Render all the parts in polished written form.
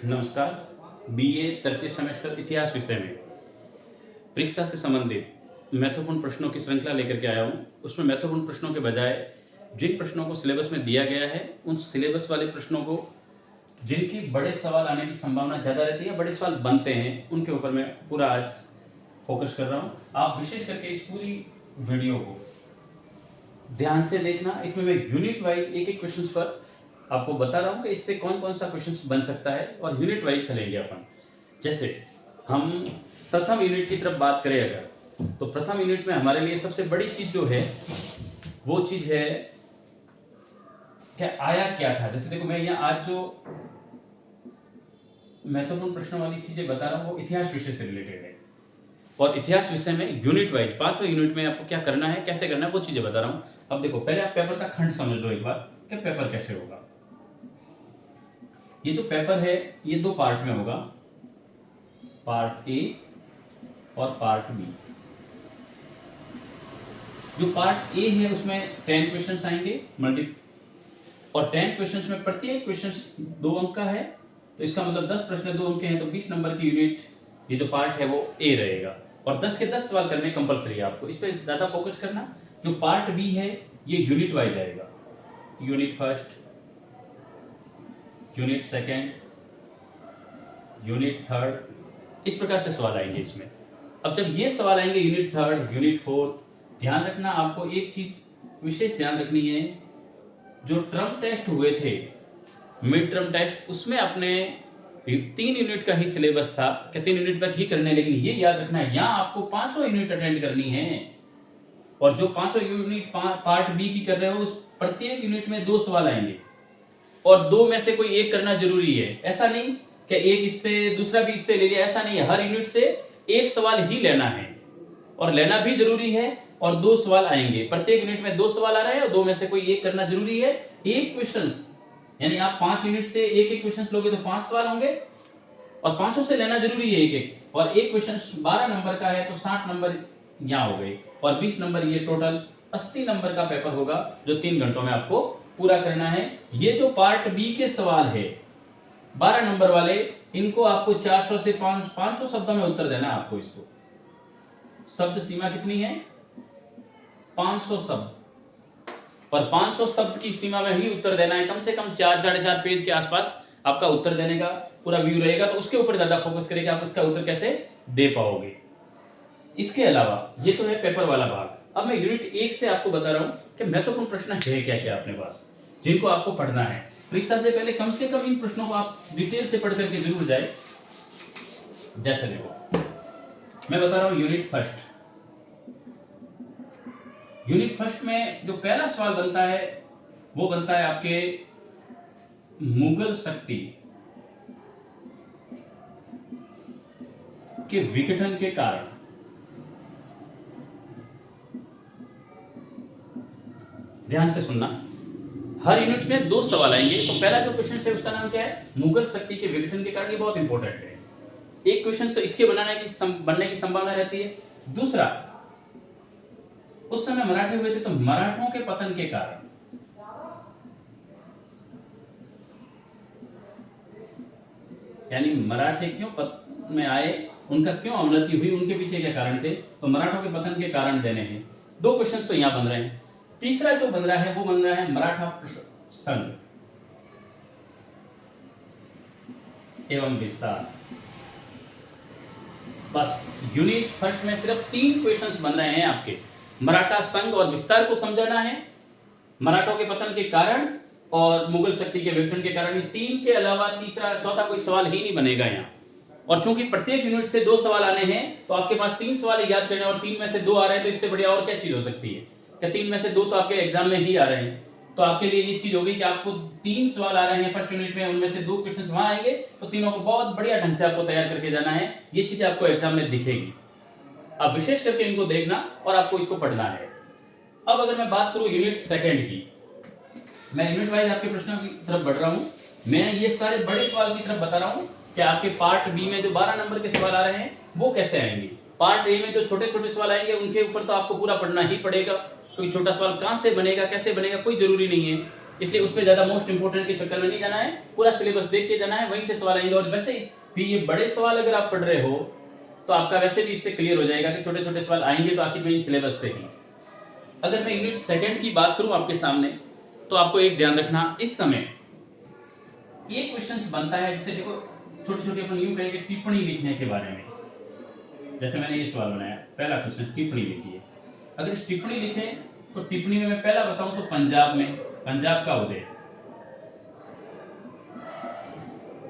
नमस्कार। बीए तृतीय सेमेस्टर इतिहास विषय में परीक्षा से संबंधित महत्वपूर्ण प्रश्नों की श्रृंखला लेकर के आया हूँ। उसमें महत्वपूर्ण प्रश्नों के बजाय जिन प्रश्नों को सिलेबस में दिया गया है, उन सिलेबस वाले प्रश्नों को जिनकी बड़े सवाल आने की संभावना ज़्यादा रहती है, बड़े सवाल बनते हैं, उनके ऊपर मैं पूरा आज फोकस कर रहा हूँ। आप विशेष करके इस पूरी वीडियो को ध्यान से देखना। इसमें मैं यूनिट वाइज एक एक क्वेश्चन पर आपको बता रहा हूँ कि इससे कौन कौन सा क्वेश्चन बन सकता है और यूनिट वाइज चलेंगे अपन। जैसे हम प्रथम यूनिट की तरफ बात करें अगर, तो प्रथम यूनिट में हमारे लिए सबसे बड़ी चीज जो है वो चीज है क्या आया क्या था। जैसे देखो, मैं यहाँ आज जो महत्वपूर्ण प्रश्नों वाली चीजें बता रहा हूँ वो इतिहास विषय से रिलेटेड है, और इतिहास विषय में यूनिट वाइज 5वें यूनिट में आपको क्या करना है, कैसे करना है, वो चीजें बता रहा हूँ। अब देखो, पहले आप पेपर का खंड समझ लो एक बार कि पेपर कैसे होगा। ये जो पेपर है ये दो पार्ट में होगा, पार्ट ए और पार्ट बी। जो पार्ट ए है उसमें 10 क्वेश्चंस आएंगे और 10 क्वेश्चंस में प्रत्येक क्वेश्चन 2 अंक का है, तो इसका मतलब 10 प्रश्न 2 अंक के हैं, तो 20 नंबर की यूनिट ये जो पार्ट है वो ए रहेगा, और 10 के 10 सवाल करने कंपलसरी है आपको। इस पर ज्यादा फोकस करना। जो पार्ट बी है ये यूनिट वाइज आएगा, unit first, unit second, unit third, इस प्रकार से सवाल आएंगे इसमें। अब जब ये सवाल आएंगे यूनिट थर्ड, यूनिट फोर्थ, ध्यान रखना आपको एक चीज विशेष ध्यान रखनी है। जो टर्म टेस्ट हुए थे, मिड टर्म टेस्ट, उसमें अपने 3 यूनिट का ही सिलेबस था कि 3 यूनिट तक ही करने, लेकिन ये याद रखना है यहाँ आपको 5 यूनिट अटेंड करनी है, और जो 5 यूनिट पार्ट बी की कर रहे हो उस प्रत्येक यूनिट में 2 सवाल आएंगे, और 2 में से कोई एक करना जरूरी है। ऐसा नहीं कि एक इससे दूसरा भी इससे ले लिया, ऐसा नहीं है। हर यूनिट से एक सवाल ही लेना है, और लेना भी जरूरी है, और 2 सवाल आएंगे। प्रत्येक यूनिट में 2 सवाल आ रहे हैं और 2 में से कोई एक करना जरूरी है। एक क्वेश्चन यानी आप 5 यूनिट से एक एक क्वेश्चन लोगे तो 5 सवाल होंगे, और 500 से लेना जरूरी है एक एक, और एक क्वेश्चन 12 नंबर का है तो 60 नंबर यहाँ हो गए, और 20 नंबर, ये टोटल 80 नंबर का पेपर होगा जो 3 घंटों में आपको पूरा करना है। ये जो पार्ट बी के सवाल है 12 नंबर वाले, इनको आपको 400 से 500 शब्दों में उत्तर देना है आपको। इसको शब्द सीमा कितनी है? 500 शब्द, और 500 शब्द की सीमा में ही उत्तर देना है। कम से कम 4-4.5 पेज के आसपास आपका उत्तर देने का पूरा व्यू रहेगा, तो उसके ऊपर ज्यादा फोकस करेंगे आप उसका उत्तर कैसे दे पाओगे। इसके अलावा ये तो है पेपर वाला भाग। अब मैं यूनिट 1 से आपको बता रहा हूं कि महत्वपूर्ण प्रश्न है क्या क्या अपने पास, जिनको आपको पढ़ना है। परीक्षा से पहले कम से कम इन प्रश्नों को आप डिटेल से पढ़ करके जरूर जाए। जैसे देखो, मैं बता रहा हूं यूनिट फर्स्ट। यूनिट फर्स्ट में जो पहला सवाल बनता है वो बनता है आपके मुगल शक्ति के विघटन के कारण। ध्यान से सुनना, हर यूनिट में 2 सवाल आएंगे। तो पहला जो क्वेश्चन है उसका नाम क्या है? मुगल शक्ति के विघटन के कारण। ये बहुत इंपॉर्टेंट है। एक क्वेश्चन तो इसके बनने की संभावना रहती है। दूसरा, उस समय मराठे हुए थे तो मराठों के पतन के कारण। यानी मराठे क्यों पतन में आए, उनका क्यों अवनति हुई, उनके पीछे क्या कारण थे, तो मराठों के पतन के कारण देने हैं। 2 क्वेश्चन तो यहां बन रहे हैं। तीसरा जो बन रहा है वो बन रहा है मराठा संघ एवं विस्तार। बस यूनिट फर्स्ट में सिर्फ 3 क्वेश्चंस बन रहे हैं आपके। मराठा संघ और विस्तार को समझाना है, मराठों के पतन के कारण और मुगल शक्ति के विघटन के कारण। 3 के अलावा तीसरा चौथा कोई सवाल ही नहीं बनेगा यहाँ। और चूंकि प्रत्येक यूनिट से 2 सवाल आने हैं, तो आपके पास 3 सवाल याद करने, और 3 में से 2 आ रहे हैं, तो इससे बढ़िया और क्या चीज हो सकती है कि 3 में से 2 तो आपके एग्जाम में ही आ रहे हैं। तो आपके लिए ये चीज होगी कि आपको 3 सवाल आ रहे हैं फर्स्ट यूनिट में, उनमें से 2 क्वेश्चन वहां आएंगे, तो तीनों को बहुत बढ़िया ढंग से आपको तैयार करके जाना है। ये चीजें आपको एग्जाम में दिखेगी, आप विशेष करके इनको देखना और आपको इसको पढ़ना है। अब अगर मैं बात करूं यूनिट सेकंड की, मैं यूनिट वाइज आपके प्रश्नों की तरफ बढ़ रहा हूं। मैं ये सारे बड़े सवाल की तरफ बता रहा हूं कि आपके पार्ट बी में जो 12 नंबर के सवाल आ रहे हैं वो कैसे आएंगे। पार्ट ए में जो छोटे छोटे सवाल आएंगे उनके ऊपर तो आपको पूरा पढ़ना ही पड़ेगा, क्योंकि छोटा सवाल कहां से बनेगा, कैसे बनेगा, कोई जरूरी नहीं है। इसलिए उस पर ज़्यादा मोस्ट इंपोर्टेंट के चक्कर में नहीं जाना है, पूरा सिलेबस देख के जाना है, वहीं से सवाल आएंगे। और वैसे भी ये बड़े सवाल अगर आप पढ़ रहे हो तो आपका वैसे भी इससे क्लियर हो जाएगा कि छोटे छोटे सवाल आएंगे तो आखिर में इन सिलेबस से ही। अगर मैं यूनिट सेकंड की बात करूं आपके सामने, तो आपको एक ध्यान रखना, इस समय ये क्वेश्चंस बनता है, जैसे देखो छोटे छोटे अपन यूं कहेंगे टिप्पणी लिखने के बारे में। जैसे मैंने ये सवाल बनाया, पहला क्वेश्चन टिप्पणी लिखिए। अगर इस टिप्पणी लिखें तो टिप्पणी में मैं पहला बताऊं तो पंजाब का उदय,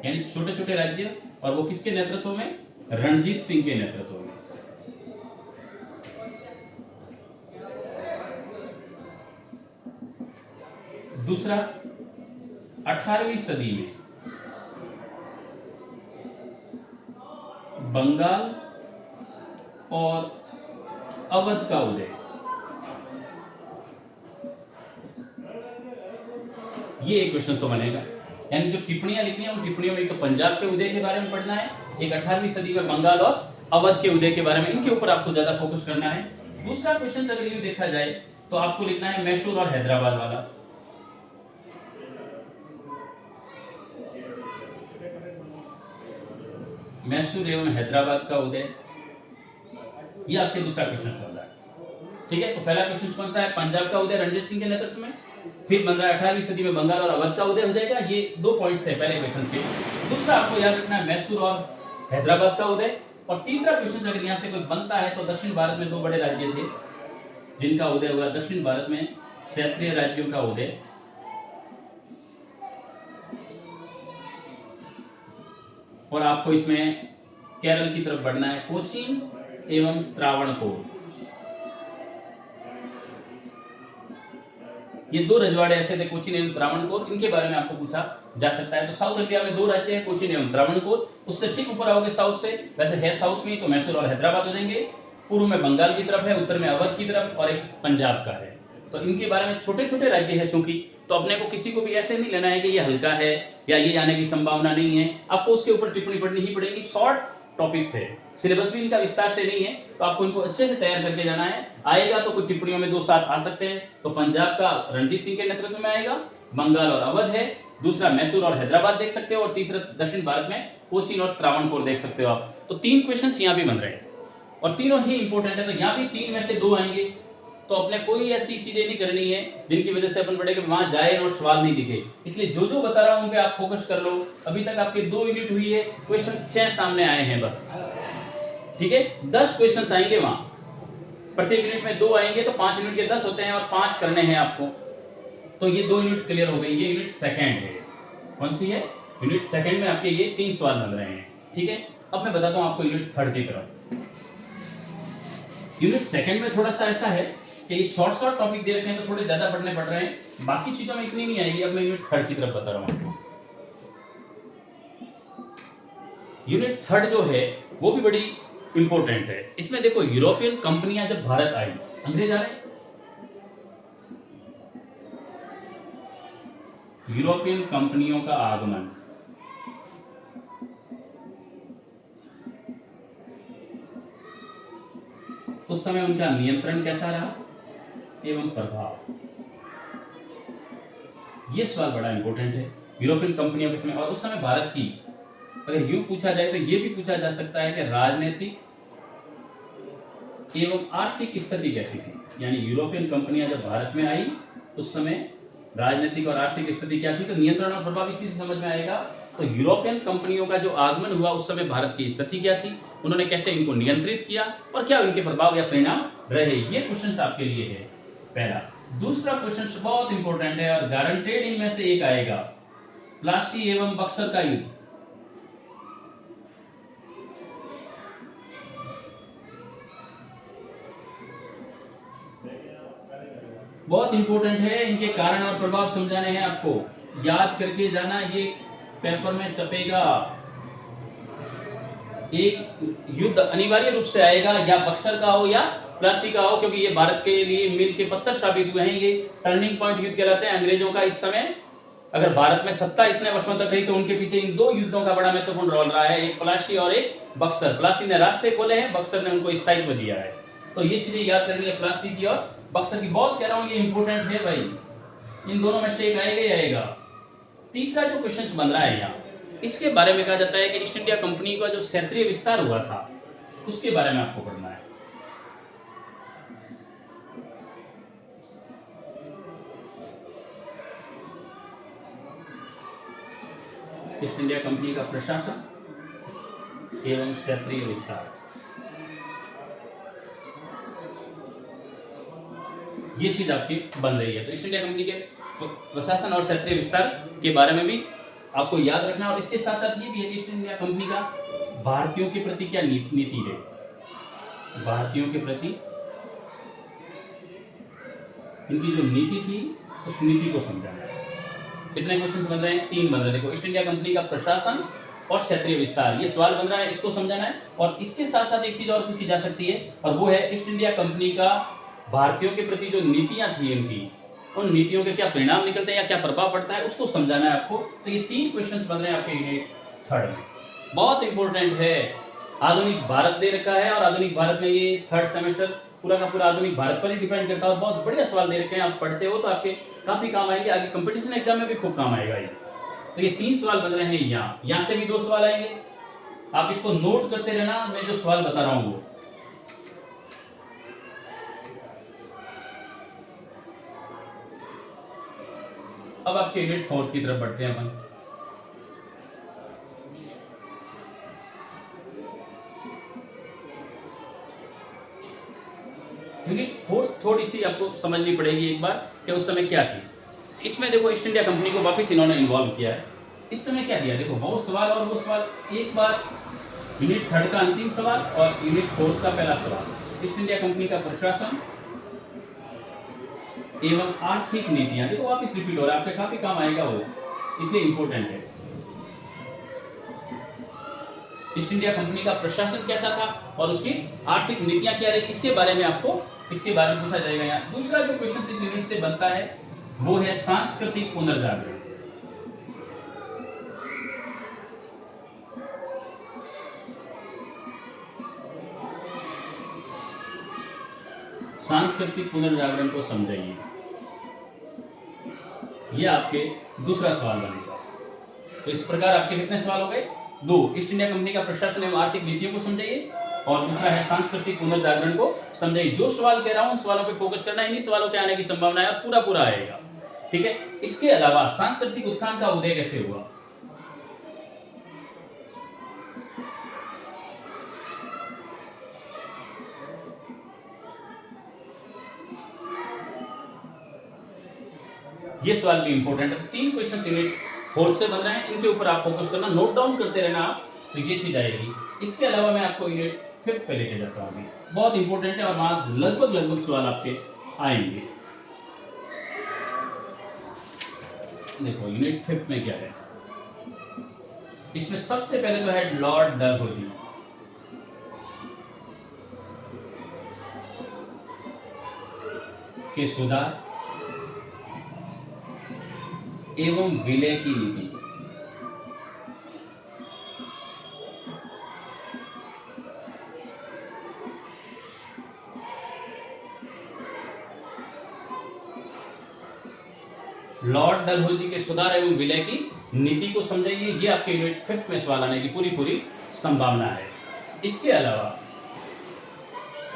यानी छोटे छोटे राज्य, और वो किसके नेतृत्व में? रणजीत सिंह के नेतृत्व में। दूसरा, 18वीं सदी में बंगाल और अवध का उदय। ये एक क्वेश्चन तो बनेगा, यानी जो टिप्पणियां लिखनी है उन टिप्पणियों में एक तो पंजाब के उदय के बारे में पढ़ना है, एक 18वीं सदी में बंगाल और अवध के उदय के बारे में, इनके ऊपर आपको ज्यादा फोकस करना है। दूसरा क्वेश्चन अगर ये देखा जाए तो आपको लिखना है मैसूर और हैदराबाद वाला। मैसूर एवं हैदराबाद का उदय, ये आपके दूसरा क्वेश्चन बन रहा है। ठीक है, तो पहला क्वेश्चन कौन सा है? पंजाब का उदय रणजीत सिंह के नेतृत्व में, फिर बन रहा है 18वीं सदी में बंगाल और अवध का उदय हो जाएगा। ये 2 पॉइंट्स है पहले क्वेश्चन के। दूसरा आपको याद रखना है मैसूर और हैदराबाद का उदय। और तीसरा क्वेश्चन अगर यहाँ से कोई बनता है तो दक्षिण भारत में 2 बड़े राज्य थे जिनका उदय हुआ, दक्षिण भारत में क्षेत्रीय राज्यों का उदय, और आपको इसमें केरल की तरफ बढ़ना है, कोचीन एवं त्रावणकोर। ये 2 रजवाड़े ऐसे थे, कोचीन एवं त्रावणकोर, इनके बारे में आपको पूछा जा सकता है। तो साउथ इंडिया में 2 राज्य हैं, कोचीन एवं त्रावणकोर। उससे ठीक ऊपर आओगे साउथ से, वैसे है साउथ में, तो मैसूर और हैदराबाद हो जाएंगे। पूर्व में बंगाल की तरफ है, उत्तर में अवध की तरफ, और एक पंजाब का है। तो इनके बारे में छोटे छोटे राज्य है चूंकि, तो अपने को किसी को भी ऐसे नहीं लेना है कि ये हल्का है या ये आने की संभावना नहीं है, आपको उसके ऊपर टिप्पणी पढ़नी ही पड़ेगी। शॉर्ट टॉपिक्स है, सिलेबस भी इनका विस्तार से नहीं है, तो आपको इनको अच्छे से तैयार करके जाना है। आएगा तो कुछ टिप्पणियों में 2 साथ आ सकते हैं, तो पंजाब का रणजीत सिंह के नेतृत्व में आएगा, बंगाल और अवध है, दूसरा मैसूर और हैदराबाद देख सकते हो, और तीसरा दक्षिण भारत में कोचीन और त्रावणकोर देख सकते हो आप। तो 3 क्वेश्चन यहाँ भी बन रहे हैं और तीनों ही इंपॉर्टेंट है, तो यहाँ भी 3 में से 2 आएंगे। तो अपने कोई ऐसी चीजें नहीं करनी है जिनकी वजह से अपन पढ़े कि वहां जाए और सवाल नहीं दिखे, इसलिए जो जो बता रहा हूं उन पे आप फोकस कर लो। अभी तक आपके 2 यूनिट हुई है, क्वेश्चन 6 सामने आए हैं बस। ठीक है, 10 क्वेश्चन आएंगे वहां, प्रत्येक यूनिट में 2 आएंगे, तो 5 यूनिट के 10 होते हैं और 5 करने हैं आपको। तो ये 2 यूनिट क्लियर हो गई। ये यूनिट सेकंड है, कौन सी है? यूनिट सेकंड में आपके ये 3 सवाल बन रहे हैं। ठीक है, अब मैं बताता हूं आपको यूनिट थर्ड की तरफ। यूनिट सेकंड में थोड़ा सा ऐसा है कि ये शॉर्ट टॉपिक दे रखे हैं तो थोड़े ज्यादा पढ़ने पड़ रहे हैं, बाकी चीजों में इतनी नहीं आएगी। अब मैं यूनिट थर्ड की तरफ बता रहा हूं आपको। यूनिट थर्ड जो है वो भी बड़ी इंपॉर्टेंट है। इसमें देखो, यूरोपियन कंपनियां जब भारत आई, अंग्रेज आ रहे, यूरोपियन कंपनियों का आगमन, उस समय उनका नियंत्रण कैसा रहा एवं प्रभाव, ये सवाल बड़ा इंपॉर्टेंट है। यूरोपियन कंपनियों के समय और उस समय भारत की अगर यूं पूछा जाए तो ये भी पूछा जा सकता है कि राजनीतिक एवं आर्थिक स्थिति कैसी थी। यानी यूरोपियन कंपनियां जब भारत में आई उस समय राजनीतिक और आर्थिक स्थिति क्या थी, तो नियंत्रण और प्रभाव इसी से समझ में आएगा। तो यूरोपियन कंपनियों का जो आगमन हुआ उस समय भारत की स्थिति क्या थी, उन्होंने कैसे इनको नियंत्रित किया और क्या उनके प्रभाव या परिणाम रहे, ये क्वेश्चन आपके लिए है पहला। दूसरा क्वेश्चन बहुत इंपॉर्टेंट है और गारंटेड इनमें से एक आएगा, प्लासी एवं बक्सर का युद्ध। बहुत इंपॉर्टेंट है, इनके कारण और प्रभाव समझाने हैं आपको, याद करके जाना, ये पेपर में छपेगा। एक युद्ध अनिवार्य रूप से आएगा, या बक्सर का हो या प्लासी का हो, क्योंकि ये भारत के लिए मील के पत्थर साबित हुए हैं। ये टर्निंग पॉइंट युद्ध कहलाते हैं अंग्रेजों का। इस समय अगर भारत में सत्ता इतने वर्षों तक रही तो उनके पीछे इन 2 युद्धों का बड़ा महत्वपूर्ण रोल रहा है, एक प्लासी और एक बक्सर। प्लासी ने रास्ते खोले हैं, बक्सर ने उनको स्थायित्व दिया है। तो ये चीजें याद करनी है, प्लासी की और बक्सर की। बहुत कह रहा हूँ ये इंपॉर्टेंट है भाई, इन दोनों में से एक आएगा ही आएगा। तीसरा जो क्वेश्चन बन रहा है यहाँ, इसके बारे में कहा जाता है कि ईस्ट इंडिया कंपनी का जो क्षेत्रीय विस्तार हुआ था उसके बारे में आपको पढ़ना है। ईस्ट इंडिया कंपनी का प्रशासन एवं क्षेत्रीय विस्तार, ये चीज आपकी बन रही है। तो ईस्ट इंडिया कंपनी के प्रशासन और क्षेत्रीय विस्तार के बारे में भी आपको याद रखना। और इसके साथ साथ ये भी है कि ईस्ट इंडिया कंपनी का भारतीयों के प्रति क्या नीति रही, भारतीयों के प्रति इनकी जो नीति थी उस नीति को समझाना है। कितने क्वेश्चन बन रहे हैं? 3 बन रहे हैं। देखो, ईस्ट इंडिया कंपनी का प्रशासन और क्षेत्रीय विस्तार, ये सवाल बन रहा है, इसको समझाना है। और इसके साथ साथ एक चीज और पूछी जा सकती है, और वो है ईस्ट इंडिया कंपनी का भारतीयों के प्रति जो नीतियां थी इनकी, उन नीतियों के क्या परिणाम निकलते हैं या क्या प्रभाव पड़ता है, उसको समझाना है आपको। तो ये 3 क्वेश्चंस बन रहे हैं आपके यूनिट 3 में। बहुत इंपॉर्टेंट है। आधुनिक भारत दे रखा है और आधुनिक भारत में ये 3rd सेमेस्टर पूरा का पूरा आधुनिक भारत पर ही डिपेंड करता है। बहुत बढ़िया सवाल दे रखे हैं, आप पढ़ते हो तो आपके काफी काम आएंगे, आगे कंपटीशन एग्जाम में भी खूब काम आएगा ये। तो ये 3 सवाल बन रहे हैं यहाँ से भी 2 सवाल आएंगे। आप इसको नोट करते रहना, मैं जो सवाल बता रहा हूँ वो। अब आपके यूनिट 4 की तरफ बढ़ते हैं अपन। यूनिट 4 थोड़ी सी आपको समझनी पड़ेगी एक बार कि उस समय क्या थी। इसमें देखो, ईस्ट इंडिया कंपनी को वापस इन्होंने इन्वॉल्व किया है। इस समय क्या दिया, देखो वो सवाल और वो सवाल, एक बार यूनिट 3 का अंतिम सवाल और यूनिट 4 का पहला सवाल। ईस्ट इंडिया कंपनी का प्रशासन एवं आर्थिक नीतियां, देखो वापस रिपीट हो रहा है, आपके काफी काम आएगा वो, इसलिए इंपॉर्टेंट है। ईस्ट इंडिया कंपनी का प्रशासन कैसा था और उसकी आर्थिक नीतियां क्या रही, इसके बारे में आपको इसके बारे में पूछा जाएगा यहाँ। दूसरा जो क्वेश्चन इस यूनिट से बनता है वो है सांस्कृतिक पुनर्जागरण। सांस्कृतिक पुनर्जागरण को समझाइए, यह आपके दूसरा सवाल बनेगा। तो इस प्रकार आपके कितने सवाल हो गए? 2। ईस्ट इंडिया कंपनी का प्रशासन एवं आर्थिक नीतियों को समझाइए, और दूसरा है सांस्कृतिक पुनर्जागरण को समझाइए। जो सवाल कह रहा हूं उन सवालों पे फोकस करना, इन्हीं सवालों के आने की संभावना है और पूरा पूरा आएगा, ठीक है। इसके अलावा सांस्कृतिक उत्थान का उदय कैसे हुआ, ये सवाल भी इंपॉर्टेंट है। 3 क्वेश्चन यूनिट 4 से बन रहे हैं, इनके ऊपर आप फोकस करना, नोट डाउन करते रहना आप, तो ये चीज आएगी। इसके अलावा मैं आपको यूनिट 5 पे लेके जाता हूँ, बहुत इंपॉर्टेंट है और वहां लगभग सवाल आपके आएंगे। देखो यूनिट 5 में क्या है, इसमें सबसे पहले तो है लॉर्ड डलहौजी के सुधार एवं विलय की नीति। लॉर्ड डलहौजी के सुधार एवं विलय की नीति को समझाइए, ये आपके यूनिट 5 में सवाल आने की पूरी संभावना है। इसके अलावा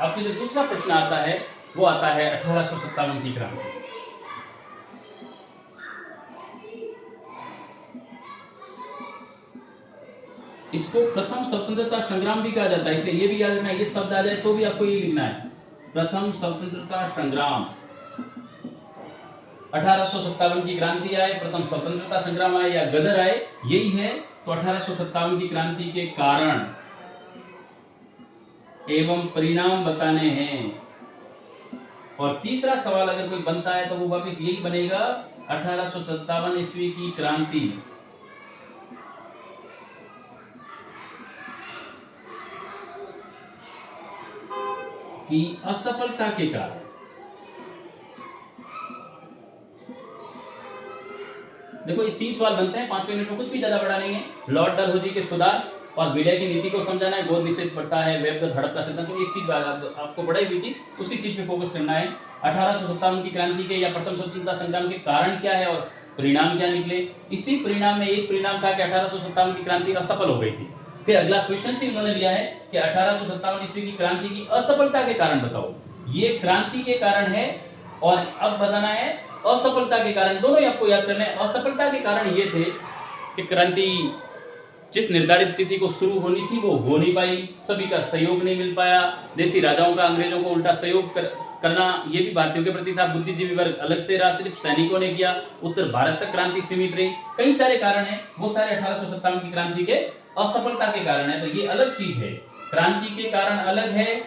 आपके जो दूसरा प्रश्न आता है वो आता है 1857 की क्रांति। इसको प्रथम स्वतंत्रता संग्राम भी कहा जाता है, इसलिए ये भी याद रखना, ये शब्द आ जाए तो भी आपको ये लिखना है, प्रथम स्वतंत्रता संग्राम। 1857 की क्रांति आए, प्रथम स्वतंत्रता संग्राम आए या गदर आए, यही है। तो 1857 की क्रांति के कारण एवं परिणाम बताने हैं। और तीसरा सवाल अगर कोई बनता है तो वो वापिस यही बनेगा, 1857 ईस्वी की क्रांति की असफलता के कारण देखो ये 30 सवाल बनते हैं 5 मिनट में, कुछ भी ज्यादा बड़ा नहीं है। लॉर्ड डलहौजी के सुधार और विलय की नीति को समझाना है, गोद निषेध प्रथा है, वेबगत हड़प का सिद्धांत। तो एक चीज आपको पढ़ाई हुई थी, उसी चीज पे फोकस करना है। 1857 की क्रांति के या प्रथम स्वतंत्रता संग्राम के कारण क्या है और परिणाम क्या निकले। इसी परिणाम में एक परिणाम था कि 1857 की क्रांति असफल हो गई थी। फिर अगला क्वेश्चन ही उन्होंने लिया है कि 1857 ईस्वी की क्रांति की असफलता के कारण बताओ। ये क्रांति के कारण है और अब बताना है असफलता के कारण। दोनों ही आपको याद करना है। असफलता के कारण ये थे कि क्रांति जिस निर्धारित तिथि को शुरू होनी थी वो हो नहीं पाई, सभी का सहयोग नहीं मिल पाया, देशी राजाओं का अंग्रेजों को उल्टा सहयोग करना ये भी भारतीयों के प्रति था। बुद्धिजीवी वर्ग अलग से रहा, सिर्फ सैनिकों ने किया, उत्तर भारत तक क्रांति सीमित रही। कई सारे कारण हैं, वो सारे 1857 की क्रांति के असफलता के कारण है। तो ये अलग चीज है, क्रांति के कारण अलग है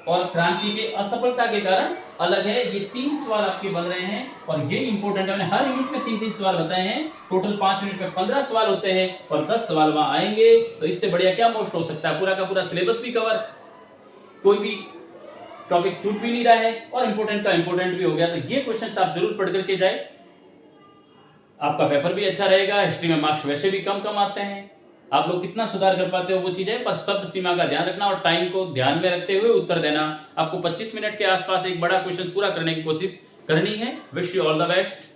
और क्रांति के असफलता के कारण अलग है। ये 3 सवाल आपके बन रहे हैं और ये इंपॉर्टेंट है। मैंने हर यूनिट में 3-3 सवाल बताए हैं। टोटल 5 यूनिट में 15 सवाल होते हैं और 10 सवाल वहां आएंगे। तो इससे बढ़िया क्या मोस्ट हो सकता है। पूरा का पूरा सिलेबस भी कवर, कोई भी टॉपिक छूट भी नहीं रहा है और इंपॉर्टेंट का इंपॉर्टेंट भी हो गया। तो ये क्वेश्चन आप जरूर पढ़ करके जाए, आपका पेपर भी अच्छा रहेगा। हिस्ट्री में मार्क्स वैसे भी कम आते हैं, आप लोग कितना सुधार कर पाते हो वो चीज है, पर शब्द सीमा का ध्यान रखना और टाइम को ध्यान में रखते हुए उत्तर देना। आपको 25 मिनट के आसपास एक बड़ा क्वेश्चन पूरा करने की कोशिश करनी है। Wish you all the best.